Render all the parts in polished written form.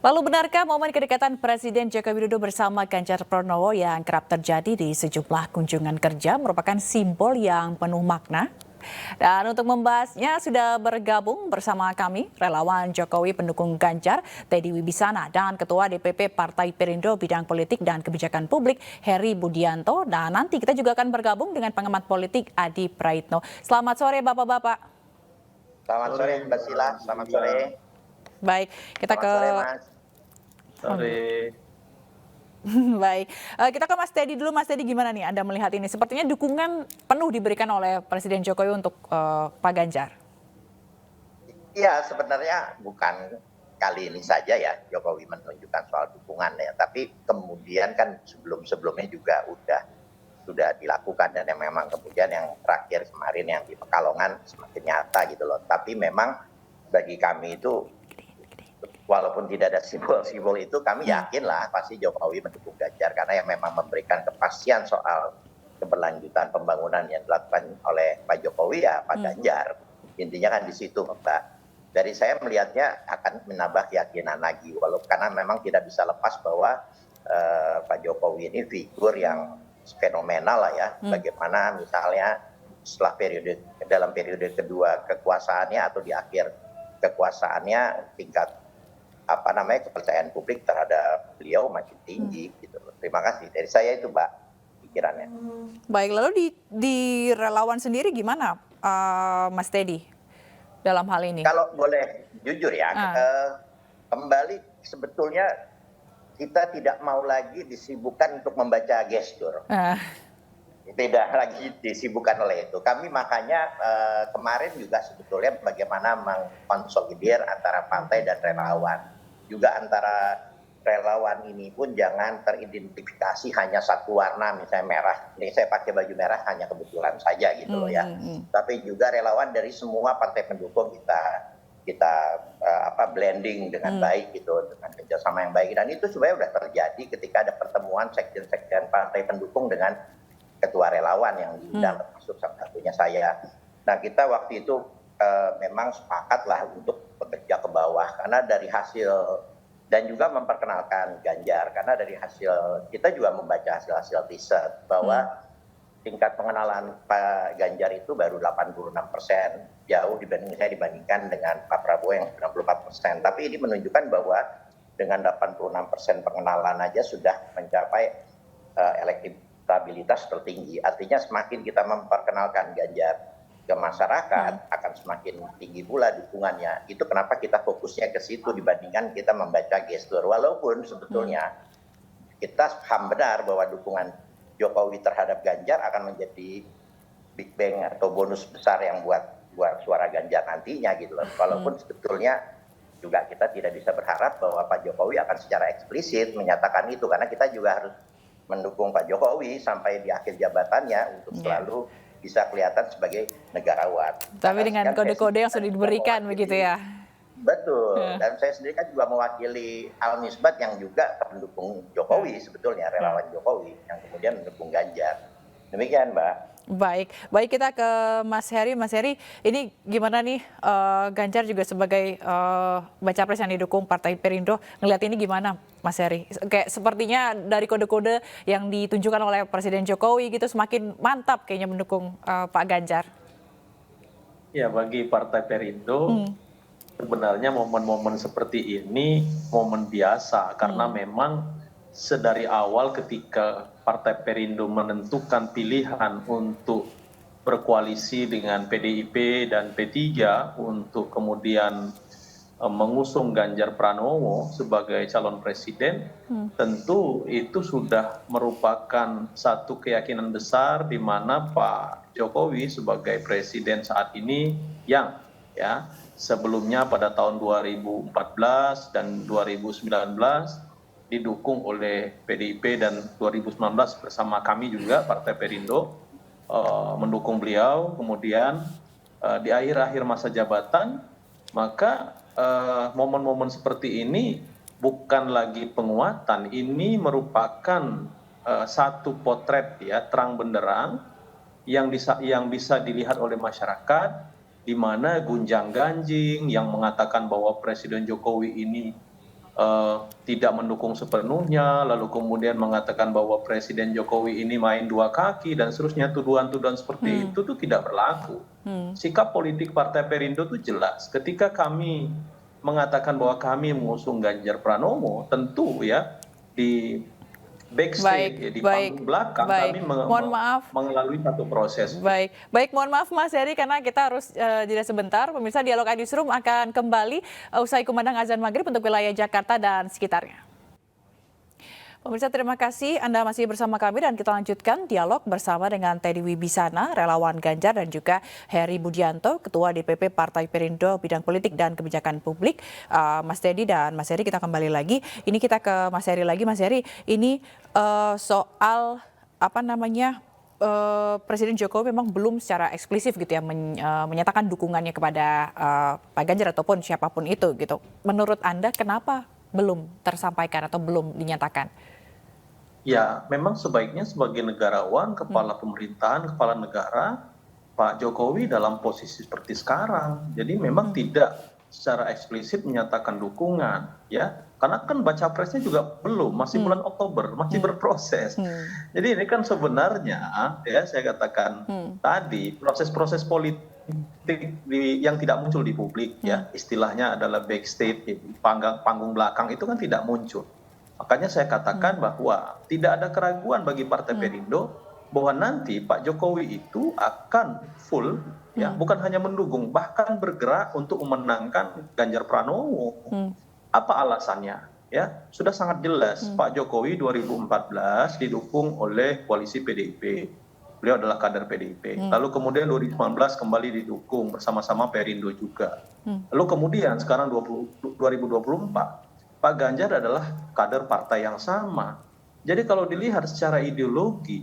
Lalu benarkah momen kedekatan Presiden Joko Widodo bersama Ganjar Pranowo yang kerap terjadi di sejumlah kunjungan kerja merupakan simbol yang penuh makna? Dan untuk membahasnya sudah bergabung bersama kami relawan Jokowi pendukung Ganjar, Teddy Wibisana, dan Ketua DPP Partai Perindo Bidang Politik dan Kebijakan Publik, Heri Budianto. Dan nanti kita juga akan bergabung dengan pengamat politik Adi Praitno. Selamat sore Bapak-Bapak. Selamat sore Mbak Sila, selamat sore. Baik, kita Selamat sore Mas. Sore. Baik, kita ke Mas Teddy dulu. Mas Teddy, gimana nih Anda melihat ini? Sepertinya dukungan penuh diberikan oleh Presiden Jokowi untuk Pak Ganjar. Iya, sebenarnya bukan kali ini saja ya Jokowi menunjukkan soal dukungan ya, tapi kemudian kan sebelum-sebelumnya juga sudah dilakukan, dan yang memang kemudian yang terakhir kemarin yang di Pekalongan semakin nyata gitu loh. Tapi memang bagi kami itu, walaupun tidak ada simbol-simbol itu, kami yakin lah pasti Jokowi mendukung Ganjar, karena yang memang memberikan kepastian soal keberlanjutan pembangunan yang dilakukan oleh Pak Jokowi ya Pak Ganjar. Intinya kan di situ Mbak. Dari saya melihatnya akan menambah keyakinan lagi, walaupun karena memang tidak bisa lepas bahwa Pak Jokowi ini figur yang fenomenal lah ya. Bagaimana misalnya setelah dalam periode kedua kekuasaannya atau di akhir kekuasaannya, tingkat kepercayaan publik terhadap beliau makin tinggi gitu. Terima kasih dari saya itu Mbak pikirannya. Baik, lalu di relawan sendiri gimana Mas Teddy dalam hal ini? Kalau boleh jujur ya, kembali sebetulnya kita tidak mau lagi disibukkan untuk membaca gestur. Tidak lagi disibukkan oleh itu. Kami makanya kemarin juga sebetulnya bagaimana mengkonsolidir antara partai dan relawan. Juga antara relawan ini pun jangan teridentifikasi hanya satu warna, misalnya merah. Ini saya pakai baju merah hanya kebetulan saja gitu loh ya. Tapi juga relawan dari semua partai pendukung kita blending dengan baik gitu, dengan kerjasama yang baik. Dan itu sebenarnya sudah terjadi ketika ada pertemuan sekjen-sekjen partai pendukung dengan ketua relawan yang diundang, termasuk salah satunya saya. Nah, kita waktu itu memang sepakatlah untuk bekerja ke bawah, karena dari hasil, dan juga memperkenalkan Ganjar, karena dari hasil kita juga membaca hasil riset bahwa tingkat pengenalan Pak Ganjar itu baru 86%, jauh dibandingkan dengan Pak Prabowo yang 94%. Tapi ini menunjukkan bahwa dengan 86% pengenalan aja sudah mencapai elektabilitas tertinggi. Artinya semakin kita memperkenalkan Ganjar ke masyarakat, akan semakin tinggi pula dukungannya. Itu kenapa kita fokusnya ke situ dibandingkan kita membaca gestur. Walaupun sebetulnya kita paham benar bahwa dukungan Jokowi terhadap Ganjar akan menjadi big bang atau bonus besar yang buat suara Ganjar nantinya gitu loh. Walaupun sebetulnya juga kita tidak bisa berharap bahwa Pak Jokowi akan secara eksplisit menyatakan itu, karena kita juga harus mendukung Pak Jokowi sampai di akhir jabatannya untuk selalu bisa kelihatan sebagai negarawan. Tapi dengan kode-kode yang sudah diberikan begitu ya. Betul, dan saya sendiri kan juga mewakili Al-Misbat yang juga pendukung Jokowi sebetulnya, relawan Jokowi yang kemudian mendukung Ganjar. Demikian Mbak. Baik, kita ke Mas Heri. Mas Heri, ini gimana nih Ganjar juga sebagai baca pres yang didukung Partai Perindo, ngelihat ini gimana Mas Heri? Kayak sepertinya dari kode-kode yang ditunjukkan oleh Presiden Jokowi gitu semakin mantap kayaknya mendukung Pak Ganjar. Ya, bagi Partai Perindo sebenarnya momen-momen seperti ini momen biasa, karena memang sedari awal ketika Partai Perindo menentukan pilihan untuk berkoalisi dengan PDIP dan P3 untuk kemudian mengusung Ganjar Pranowo sebagai calon presiden, tentu itu sudah merupakan satu keyakinan besar di mana Pak Jokowi sebagai presiden saat ini yang sebelumnya pada tahun 2014 dan 2019 didukung oleh PDIP, dan 2019 bersama kami juga Partai Perindo mendukung beliau. Kemudian di akhir-akhir masa jabatan, maka momen-momen seperti ini bukan lagi penguatan, ini merupakan satu potret ya terang benderang yang bisa dilihat oleh masyarakat, di mana gunjang-ganjing yang mengatakan bahwa Presiden Jokowi ini tidak mendukung sepenuhnya, lalu kemudian mengatakan bahwa Presiden Jokowi ini main dua kaki dan seterusnya, tuduhan-tuduhan seperti itu tuh tidak berlaku. Sikap politik Partai Perindo itu jelas. Ketika kami mengatakan bahwa kami mengusung Ganjar Pranowo, tentu ya di backstage, ya, di panggung belakang kami Mohon maaf. melalui satu proses. Baik, mohon maaf Mas Heri karena kita harus jeda sebentar. Pemirsa, Dialog Newsroom akan kembali usai kumandang azan maghrib untuk wilayah Jakarta dan sekitarnya. Pemirsa, terima kasih Anda masih bersama kami dan kita lanjutkan dialog bersama dengan Teddy Wibisana, relawan Ganjar, dan juga Heri Budianto, Ketua DPP Partai Perindo Bidang Politik dan Kebijakan Publik. Mas Teddy dan Mas Heri, kita kembali lagi. Ini kita ke Mas Heri lagi. Mas Heri, ini soal Presiden Jokowi memang belum secara eksklusif gitu ya menyatakan dukungannya kepada Pak Ganjar ataupun siapapun itu gitu. Menurut Anda kenapa belum tersampaikan atau belum dinyatakan? Ya, memang sebaiknya sebagai negarawan, kepala pemerintahan, kepala negara, Pak Jokowi dalam posisi seperti sekarang. Jadi memang tidak secara eksplisit menyatakan dukungan, ya. Karena kan baca presnya juga belum, masih bulan Oktober, masih berproses. Jadi ini kan sebenarnya, ya saya katakan tadi, proses-proses politik yang tidak muncul di publik, ya istilahnya adalah backstage, panggung belakang itu kan tidak muncul. Makanya saya katakan bahwa tidak ada keraguan bagi Partai Perindo bahwa nanti Pak Jokowi itu akan full, ya bukan hanya mendukung, bahkan bergerak untuk memenangkan Ganjar Pranowo. Apa alasannya? Ya sudah sangat jelas. Pak Jokowi 2014 didukung oleh koalisi PDIP. Beliau adalah kader PDIP. Lalu kemudian 2019 kembali didukung bersama-sama Perindo juga. Lalu kemudian sekarang 2024 Pak Ganjar adalah kader partai yang sama. Jadi kalau dilihat secara ideologi,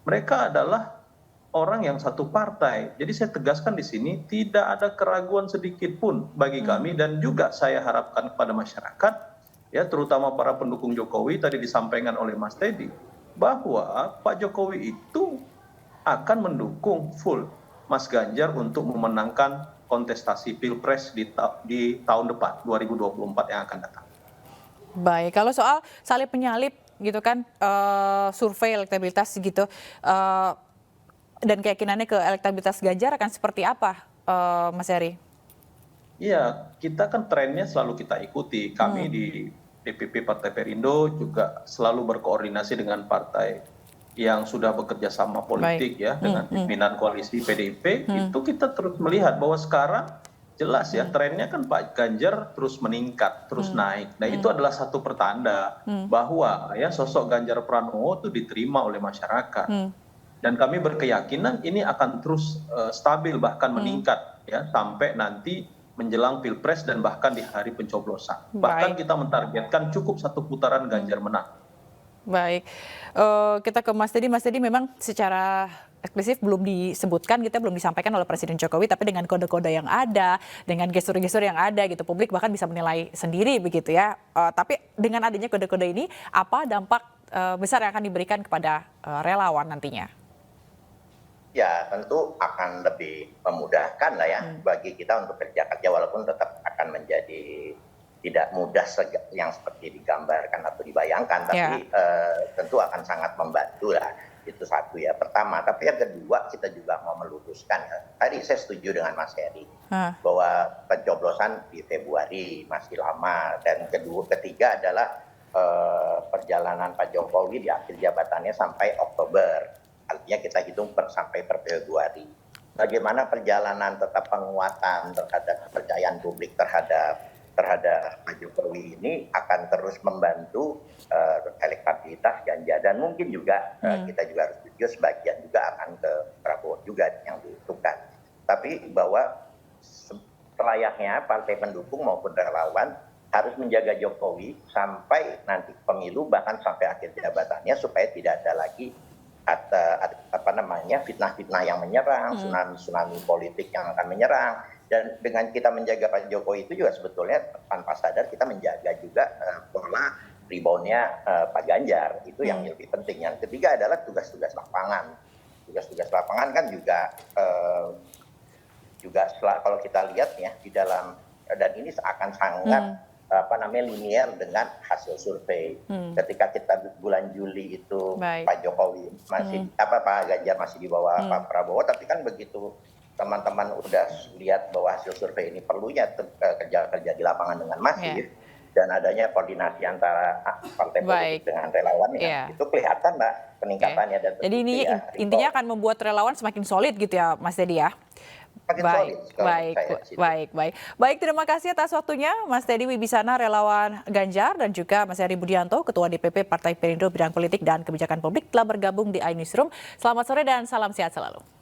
mereka adalah orang yang satu partai. Jadi saya tegaskan di sini tidak ada keraguan sedikit pun bagi kami dan juga saya harapkan kepada masyarakat, ya terutama para pendukung Jokowi tadi disampaikan oleh Mas Teddy, bahwa Pak Jokowi itu akan mendukung full Mas Ganjar untuk memenangkan kontestasi Pilpres di tahun depan 2024 yang akan datang. Baik, kalau soal salib penyalip gitu kan, survei elektabilitas gitu, dan keyakinannya ke elektabilitas Ganjar akan seperti apa, Mas Heri? Iya, kita kan trennya selalu kita ikuti. Kami di DPP Partai Perindo juga selalu berkoordinasi dengan partai yang sudah bekerja sama politik ya dengan pimpinan koalisi PDIP. Itu kita terus melihat bahwa sekarang jelas ya trennya kan Pak Ganjar terus meningkat, terus naik. Nah itu adalah satu pertanda bahwa ya sosok Ganjar Pranowo itu diterima oleh masyarakat. Dan kami berkeyakinan ini akan terus stabil bahkan meningkat ya sampai nanti menjelang Pilpres dan bahkan di hari pencoblosan. Bahkan kita mentargetkan cukup satu putaran Ganjar menang. Baik, kita ke Mas Teddy. Mas Teddy memang secara eksklusif belum disebutkan, kita belum disampaikan oleh Presiden Jokowi, tapi dengan kode-kode yang ada, dengan gestur-gestur yang ada gitu, publik bahkan bisa menilai sendiri begitu ya. Tapi dengan adanya kode-kode ini, apa dampak besar yang akan diberikan kepada relawan nantinya? Ya tentu akan lebih memudahkan lah ya bagi kita untuk kerja kerja, walaupun tetap akan menjadi tidak mudah yang seperti digambarkan atau dibayangkan, tapi tentu akan sangat membantu lah. Itu satu ya, pertama. Tapi yang kedua, kita juga mau meluruskan. Tadi saya setuju dengan Mas Heri bahwa pencoblosan di Februari masih lama, dan ketiga adalah perjalanan Pak Jokowi di akhir jabatannya sampai Oktober. Artinya kita hitung sampai per Februari. Bagaimana perjalanan tetap penguatan terhadap kepercayaan publik terhadap Pak Jokowi ini akan terus membantu elektabilitas Ganjar, dan mungkin juga kita juga harus setuju sebagian juga akan ke Prabowo juga yang diuntungkan. Tapi bahwa selayaknya partai pendukung maupun relawan harus menjaga Jokowi sampai nanti pemilu, bahkan sampai akhir jabatannya, supaya tidak ada lagi fitnah-fitnah yang menyerang, tsunami politik yang akan menyerang. Dan dengan kita menjaga Pak Jokowi itu juga sebetulnya tanpa sadar kita menjaga juga pola reboundnya Pak Ganjar. Itu yang lebih penting. Yang ketiga adalah tugas-tugas lapangan. Tugas-tugas lapangan kan juga kalau kita lihat ya di dalam, dan ini akan sangat linier dengan hasil survei. Ketika kita bulan Juli itu Baik. Pak Jokowi masih Pak Ganjar masih di bawah Pak Prabowo, tapi kan begitu teman-teman udah lihat bahwa hasil survei ini perlunya kerja-kerja di lapangan dengan masif dan adanya koordinasi antara partai politik dengan relawan, itu kelihatan Mbak peningkatannya. Dan jadi ini intinya akan membuat relawan semakin solid gitu ya Mas Teddy ya. Baik, terima kasih atas waktunya Mas Teddy Wibisana, relawan Ganjar, dan juga Mas Heri Budianto, Ketua DPP Partai Perindo Bidang Politik dan Kebijakan Publik, telah bergabung di iNewsroom. Selamat sore dan salam sehat selalu.